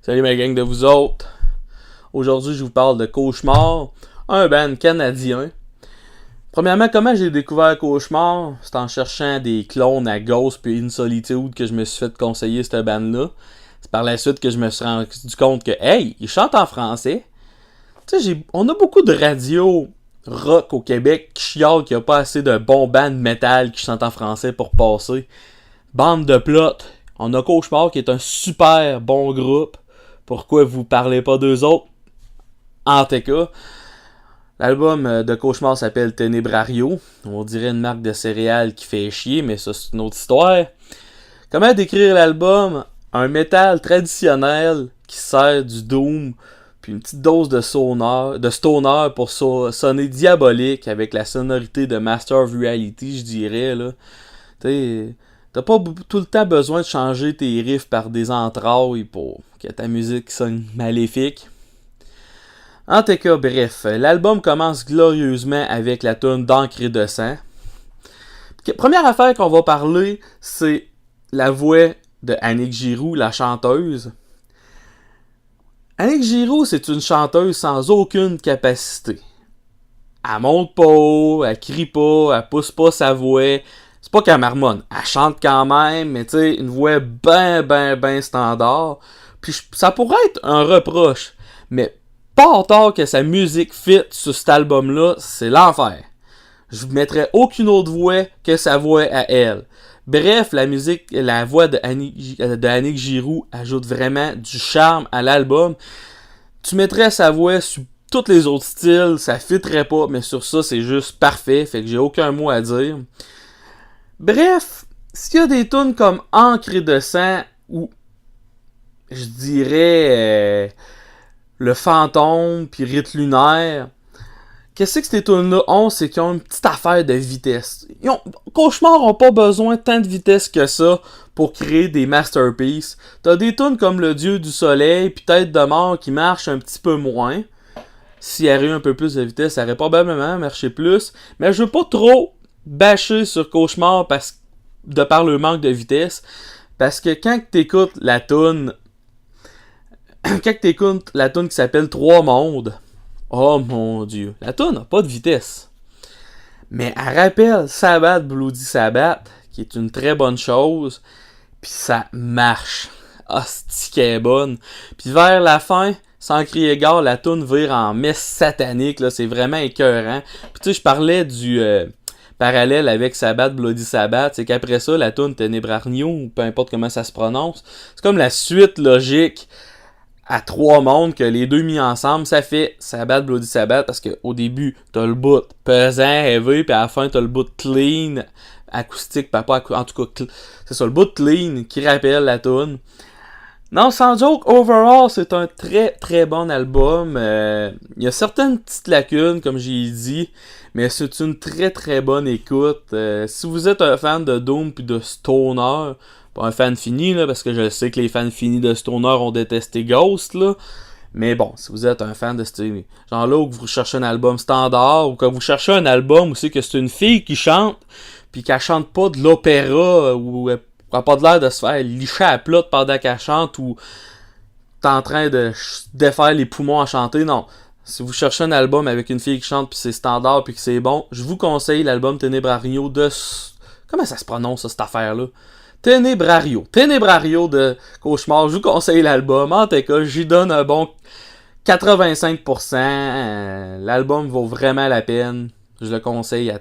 Salut ma gang de vous autres. Aujourd'hui, je vous parle de Cauchemar, un band canadien. Premièrement, comment j'ai découvert Cauchemar? C'est en cherchant des clones à Ghost puis In Solitude que je me suis fait conseiller cette band-là. C'est par la suite que je me suis rendu compte que, hey, ils chantent en français. Tu sais, on a beaucoup de radios rock au Québec qui chialent qu'il n'y a pas assez de bons bands metal qui chantent en français pour passer. Bande de plot. On a Cauchemar qui est un super bon groupe. Pourquoi vous parlez pas d'eux autres? En tout cas, l'album de Cauchemar s'appelle Tenebrario. On dirait une marque de céréales qui fait chier, mais ça c'est une autre histoire. Comment décrire l'album? Un métal traditionnel qui sert du doom, puis une petite dose de stoner pour sonner diabolique avec la sonorité de Master of Reality, je dirais, là. T'as pas tout le temps besoin de changer tes riffs par des entrailles pour que ta musique sonne maléfique. En tout cas, bref, l'album commence glorieusement avec la tune d'Encre et de sang. Première affaire qu'on va parler, c'est la voix de Annick Giroux, la chanteuse. Annick Giroux, c'est une chanteuse sans aucune capacité. Elle monte pas, elle crie pas, elle pousse pas sa voix. C'est pas qu'elle marmonne, elle chante quand même, mais tu sais, une voix ben standard. Puis ça pourrait être un reproche, mais pas autant que sa musique fit sur cet album-là, c'est l'enfer. Je mettrais aucune autre voix que sa voix à elle. Bref, la voix de Annick Giroux ajoute vraiment du charme à l'album. Tu mettrais sa voix sur tous les autres styles, ça fitterait pas, mais sur ça, c'est juste parfait, fait que j'ai aucun mot à dire. Bref, s'il y a des tunes comme Encre et de sang, ou je dirais Le Fantôme, puis Rite lunaire, qu'est-ce que ces tunes-là ont, c'est qu'ils ont une petite affaire de vitesse. Cauchemar ont pas besoin de tant de vitesse que ça pour créer des masterpieces. T'as des tunes comme Le Dieu du Soleil, puis Tête de mort qui marchent un petit peu moins. S'il y avait eu un peu plus de vitesse, ça aurait probablement marché plus. Mais je veux pas trop bâcher sur Cauchemar de par le manque de vitesse. Parce que quand t'écoutes la tune qui s'appelle Trois mondes, oh mon dieu, la tune n'a pas de vitesse. Mais elle rappelle Sabbath Bloody Sabbath, qui est une très bonne chose. Puis ça marche. Hostie qu'elle est bonne. Puis vers la fin, sans crier gare, la tune vire en messe satanique. Là, c'est vraiment écœurant. Puis tu sais, je parlais du parallèle avec Sabbath Bloody Sabbath. C'est qu'après ça, la tune Tenebrario, ou peu importe comment ça se prononce, c'est comme la suite logique à trois mondes que les deux mis ensemble, ça fait Sabbath Bloody Sabbath, parce qu'au début, t'as le bout pesant, heavy, puis à la fin, t'as le bout clean, acoustique, en tout cas, c'est ça, le bout clean qui rappelle la tune. Non, sans joke, overall, c'est un très très bon album. Il y a certaines petites lacunes, comme j'ai dit, mais c'est une très très bonne écoute. Si vous êtes un fan de Doom puis de Stoner, pas un fan fini, là, parce que je sais que les fans finis de Stoner ont détesté Ghost, là. Mais bon, si vous êtes un fan de ce genre-là, ou que vous cherchez un album standard, ou que vous cherchez un album où c'est que c'est une fille qui chante, puis qu'elle chante pas de l'opéra, ou elle n'a pas de l'air de se faire licher à plat pendant qu'elle chante, ou t'es en train de défaire les poumons à chanter, non. Si vous cherchez un album avec une fille qui chante, puis c'est standard, puis que c'est bon, je vous conseille l'album Tenebrario de... Comment ça se prononce, ça, cette affaire-là? Tenebrario de Cauchemar, je vous conseille l'album. En tout cas, j'y donne un bon 85%. L'album vaut vraiment la peine. Je le conseille à...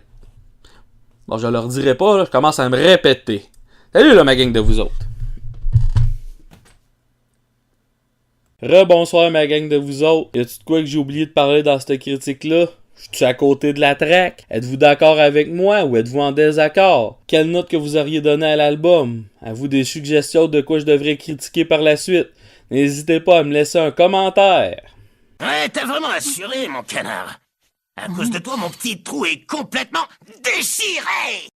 Bon, je leur dirai pas, là, je commence à me répéter. Salut là, ma gang de vous autres. Rebonsoir, ma gang de vous autres. Y'a-tu de quoi que j'ai oublié de parler dans cette critique-là? Je suis à côté de la track. Êtes-vous d'accord avec moi ou êtes-vous en désaccord? Quelle note que vous auriez donnée à l'album? Avez-vous des suggestions de quoi je devrais critiquer par la suite? N'hésitez pas à me laisser un commentaire. Ouais, t'as vraiment assuré, mon canard. À cause de toi, mon petit trou est complètement déchiré!